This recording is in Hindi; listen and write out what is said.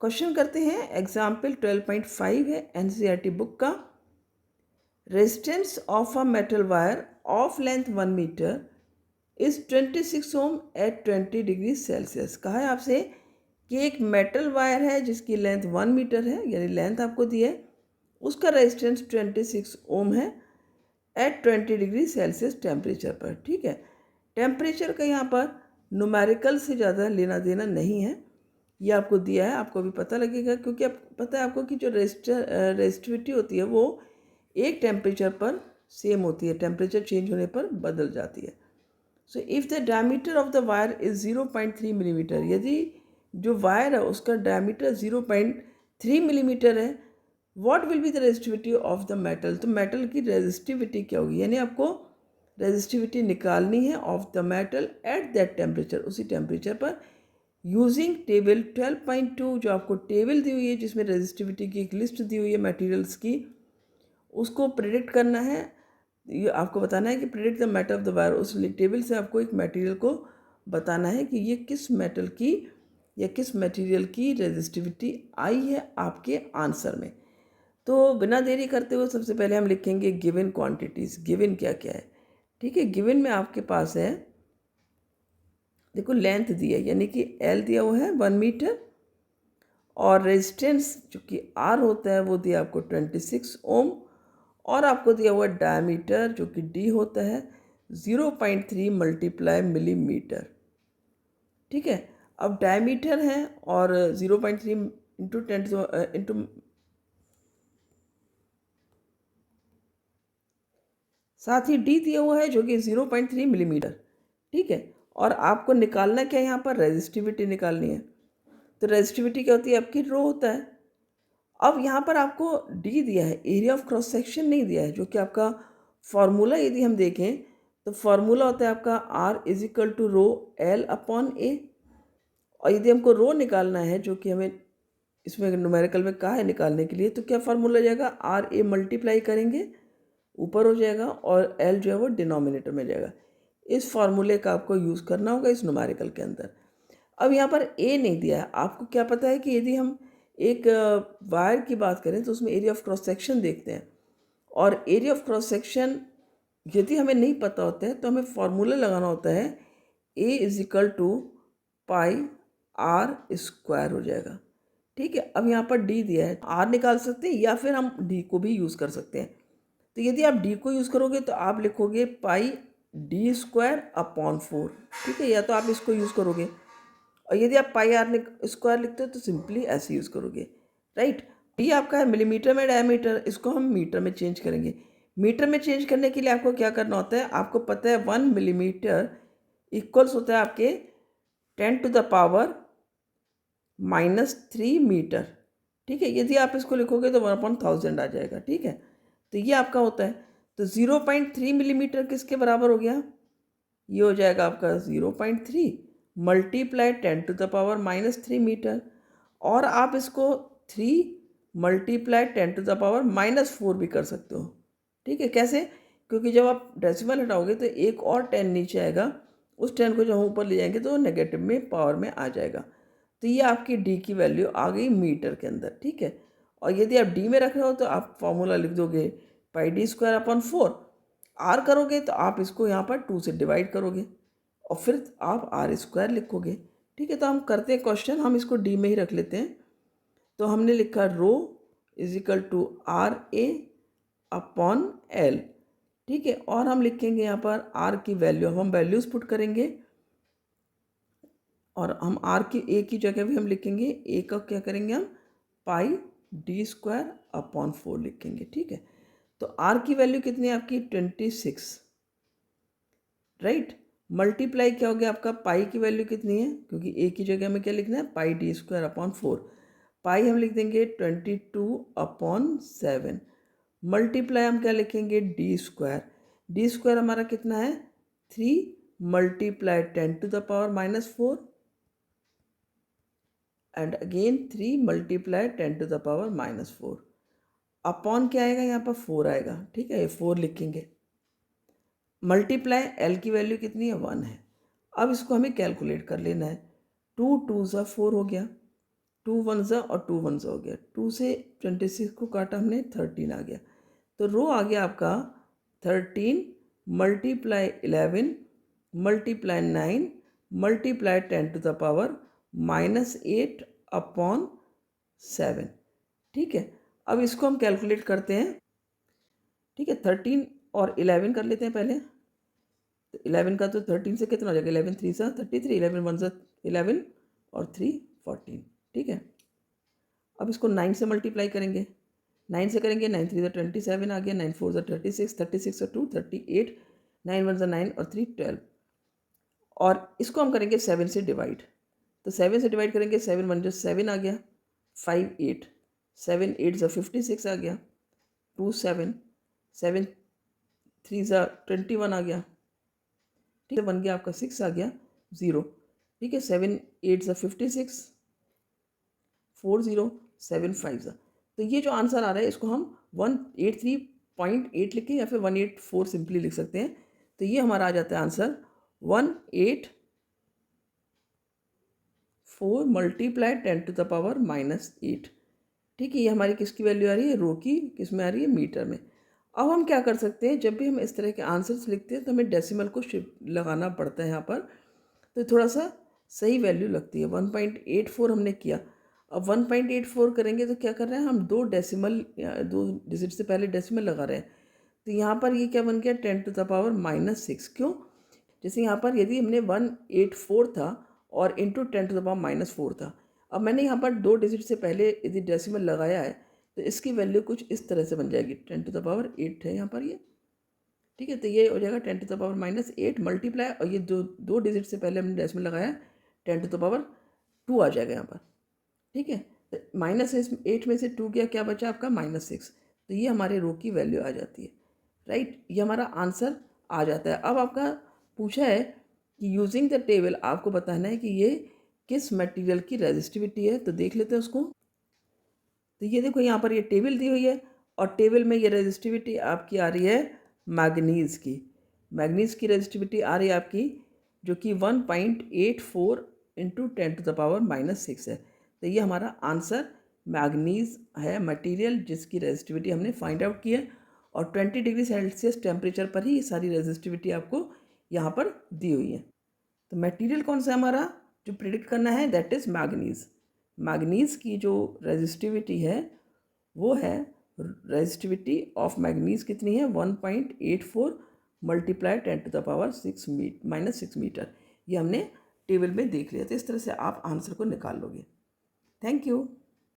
क्वेश्चन करते हैं, एग्जाम्पल 12.5 है एनसीईआरटी बुक का। Resistance of a metal wire of length 1 metre is 26 ohm at 20 degree Celsius. कहा है आपसे कि एक मेटल वायर है जिसकी लेंथ 1 मीटर है, यानी लेंथ आपको दी है, उसका रेजिस्टेंस 26 ओम है एट 20 डिग्री सेल्सियस टेम्परेचर पर। ठीक है, टेम्परेचर का यहाँ पर न्यूमेरिकल से ज़्यादा लेना देना नहीं है, ये आपको दिया है, आपको भी पता लगेगा, क्योंकि अब पता है आपको कि जो रेजिस्टिविटी होती है वो एक टेम्परेचर पर सेम होती है, टेम्परेचर चेंज होने पर बदल जाती है। So if the diameter of the wire is 0.3 millimetre, यदि जो वायर है उसका डायमीटर 0.3 मिलीमीटर है, what will be the resistivity of the metal, तो मेटल की रेजिस्टिविटी क्या होगी, यानी आपको रेजिस्टिविटी निकालनी है of the metal at that temperature, उसी टेम्परेचर पर, यूजिंग टेबल 12.2, जो आपको टेबल दी हुई है जिसमें रेजिस्टिविटी की एक लिस्ट दी हुई है मटेरियल्स की, उसको प्रिडिक्ट करना है। ये आपको बताना है कि predict the metal of the wire, उस टेबल से आपको एक मटेरियल को बताना है कि ये किस मेटल की या किस मटेरियल की रेजिस्टिविटी आई है आपके आंसर में। तो बिना देरी करते हुए सबसे पहले हम लिखेंगे गिवन क्वांटिटीज़। गिवन क्या क्या है, ठीक है। गिवन में आपके पास है, देखो लेंथ दी है, यानी कि एल दिया हुआ है 1 मीटर, और रेजिस्टेंस जो कि आर होता है वो दिया आपको 26 ओम, और आपको दिया हुआ डायमीटर जो कि डी होता है 0.3 मल्टीप्लाई मिलीमीटर। ठीक है, अब डायमीटर है और 0.3 इंटू 10 इंटू साथ ही डी दिया हुआ है जो कि 0.3 मिलीमीटर। ठीक है, और आपको निकालना क्या है, यहाँ पर रेजिस्टिविटी निकालनी है। तो रेजिस्टिविटी क्या होती है, आपकी रो होता है। अब यहाँ पर आपको डी दिया है, एरिया ऑफ क्रॉस सेक्शन नहीं दिया है, जो कि आपका फॉर्मूला यदि हम देखें तो फॉर्मूला होता है आपका R is equal to rho L upon A. और यदि हमको रो निकालना है, जो कि हमें इसमें न्यूमेरिकल में कहा है निकालने के लिए, तो क्या फॉर्मूला जाएगा, आर ए मल्टीप्लाई करेंगे ऊपर हो जाएगा और एल जो है वो डिनोमिनेटर में जाएगा। इस फार्मूले का आपको यूज़ करना होगा इस न्यूमेरिकल के अंदर। अब यहाँ पर ए नहीं दिया है, आपको क्या पता है कि यदि हम एक वायर की बात करें तो उसमें एरिया ऑफ क्रॉस सेक्शन देखते हैं, और एरिया ऑफ क्रॉस सेक्शन यदि हमें नहीं पता होता है तो हमें फॉर्मूला लगाना होता है, A is equal to pi r square हो जाएगा। ठीक है, अब यहाँ पर डी दिया है, आर निकाल सकते हैं या फिर हम डी को भी यूज़ कर सकते हैं। तो यदि आप डी को यूज़ करोगे तो आप लिखोगे पाई डी स्क्वायर अपॉन 4। ठीक है, या तो आप इसको यूज़ करोगे, और यदि आप पाई आर स्क्वायर लिखते हो तो सिंपली ऐसे यूज़ करोगे, राइट। डी आपका है मिलीमीटर में डायमीटर, इसको हम मीटर में चेंज करेंगे। मीटर में चेंज करने के लिए आपको क्या करना होता है, आपको पता है 1 मिलीमीटर इक्वल्स होता है आपके 10 टू द पावर -3 मीटर। ठीक है, यदि आप इसको लिखोगे तो 1/1000 आ जाएगा। ठीक है, तो ये आपका होता है। तो 0.3 मिलीमीटर किसके बराबर हो गया, ये हो जाएगा आपका 0.3 multiply 10 to the power -3 metre, और आप इसको 3 मल्टीप्लाई 10 टू द पावर -4 भी कर सकते हो। ठीक है, कैसे, क्योंकि जब आप डेसिमल हटाओगे तो एक और 10 नीचे आएगा, उस 10 को जब हम ऊपर ले जाएंगे तो नेगेटिव में पावर में आ जाएगा। तो ये आपकी डी की वैल्यू आ गई मीटर के अंदर। ठीक है, और यदि आप डी में रख रहे हो तो आप फॉर्मूला लिख दोगे पाई डी स्क्वायर अपॉन 4। आर करोगे तो आप इसको यहाँ पर 2 से डिवाइड करोगे और फिर आप आर स्क्वायर लिखोगे। ठीक है, तो हम करते हैं क्वेश्चन, हम इसको डी में ही रख लेते हैं। तो हमने लिखा rho is equal to R A upon L. ठीक है, और हम लिखेंगे यहाँ पर आर की वैल्यू, हम वैल्यूज़ पुट करेंगे, और हम आर की ए की जगह भी हम लिखेंगे, ए का क्या करेंगे हम पाई डी स्क्वायर अपॉन 4 लिखेंगे। ठीक है, तो आर की वैल्यू कितनी है आपकी 26, राइट। मल्टीप्लाई क्या हो गया आपका, पाई की वैल्यू कितनी है, क्योंकि ए की जगह में क्या लिखना है, पाई डी स्क्वायर अपॉन 4। पाई हम लिख देंगे 22/7। मल्टीप्लाई हम क्या लिखेंगे, डी स्क्वायर। डी स्क्वायर हमारा कितना है 3 multiply 10 to the power -4, and again 3 multiply 10 to the power -4। Upon क्या आएगा, यहाँ पर 4 आएगा। ठीक है, ये 4 लिखेंगे। मल्टीप्लाई एल की वैल्यू कितनी है 1 है। अब इसको हमें कैलकुलेट कर लेना है, 2 2 ज़ा 4 हो गया, 2 वन ज़ा और 2 वन ज़ा हो गया, 2 से 26 को काटा हमने, 13 आ गया। तो रो आ गया आपका 13 multiply 11 multiply 9 multiply 10 to the power -8 upon 7। ठीक है, अब इसको हम कैलकुलेट करते हैं। ठीक है, 13 और 11 कर लेते हैं पहले। तो 11 का तो 13 से कितना हो जाएगा, 11 3 सा 33, 11 1 सा 11 और 3 14। ठीक है, अब इसको 9 से मल्टीप्लाई करेंगे, 9 से करेंगे, 9 3 सा 27 आ गया, 9 4 सा 36, 36 और 2 38, 9 1 सा 9 और 3 12। और इसको हम करेंगे 7 से डिवाइड। तो 7 से डिवाइड करेंगे, 7 1 जो 7 आ गया, 5 8, 7 8 सा 56 आ गया, 2 7, 7 3 सा 21 आ गया। ठीक है, बन गया आपका 6 आ गया 0। ठीक है, 7 8 सा 56, 4 0 7 5 सा। तो ये जो आंसर आ रहा है इसको हम 183.8 लिखें या फिर 184 सिंपली लिख सकते हैं। तो ये हमारा आ जाता है answer 184 multiply 10 to the power -8। ठीक है, ये हमारी किसकी वैल्यू आ रही है, रो की, किस में आ रही है, मीटर में। अब हम क्या कर सकते हैं, जब भी हम इस तरह के आंसर्स लिखते हैं तो हमें डेसिमल को शिफ्ट लगाना पड़ता है यहाँ पर, तो थोड़ा सा सही वैल्यू लगती है। 1.84 हमने किया, अब 1.84 करेंगे तो क्या कर रहे हैं हम, दो डिजिट से पहले डेसिमल लगा रहे हैं। तो यहाँ पर ये क्या बन गया, 10 टू द पावर -6। क्यों, जैसे यहाँ पर यदि हमने 184 था और इंटू 10 टू द पावर -4 था, अब मैंने यहाँ पर दो डिजिट से पहले यदि डेसिमल लगाया है तो इसकी वैल्यू कुछ इस तरह से बन जाएगी, 10 टू द पावर 8 है यहाँ पर ये। ठीक है, तो ये हो जाएगा 10 टू द पावर -8 मल्टीप्लाई, और ये जो दो डिजिट से पहले हमने डेसिमल लगाया 10 टू द पावर 2 आ जाएगा यहाँ पर। ठीक है, तो -8 में से 2 गया, क्या बचा आपका -6। तो ये हमारे रो की वैल्यू आ जाती है। राइट, ये हमारा आंसर आ जाता है। अब आपका पूछा है कि यूजिंग द टेबल आपको बताना है कि ये किस मटेरियल की रेजिस्टिविटी है। तो देख लेते हैं उसको। तो ये देखो, यहाँ पर ये टेबल दी हुई है और टेबल में ये रेजिस्टिविटी आपकी आ रही है मैग्नीज़ की। मैग्नीज़ की रेजिस्टिविटी आ रही है आपकी जो कि 1.84 इंटू 10 टू द पावर -6 है। तो ये हमारा आंसर मैग्नीज़ है, मटेरियल जिसकी रेजिस्टिविटी हमने फाइंड आउट की है। और 20 डिग्री सेल्सियस टेम्परेचर पर ही ये सारी रेजिस्टिविटी आपको यहाँ पर दी हुई है। तो मटेरियल कौन सा है हमारा जो प्रिडिक्ट करना है, दैट इज़ मैग्नीज़। मैग्नीज़ की जो रेजिस्टिविटी है वो है, रेजिस्टिविटी ऑफ मैग्नीज़ कितनी है, 1.84 multiply 10 to the power -6 metre. ये हमने टेबल में देख लिया। तो इस तरह से आप आंसर को निकाल लोगे। Thank you.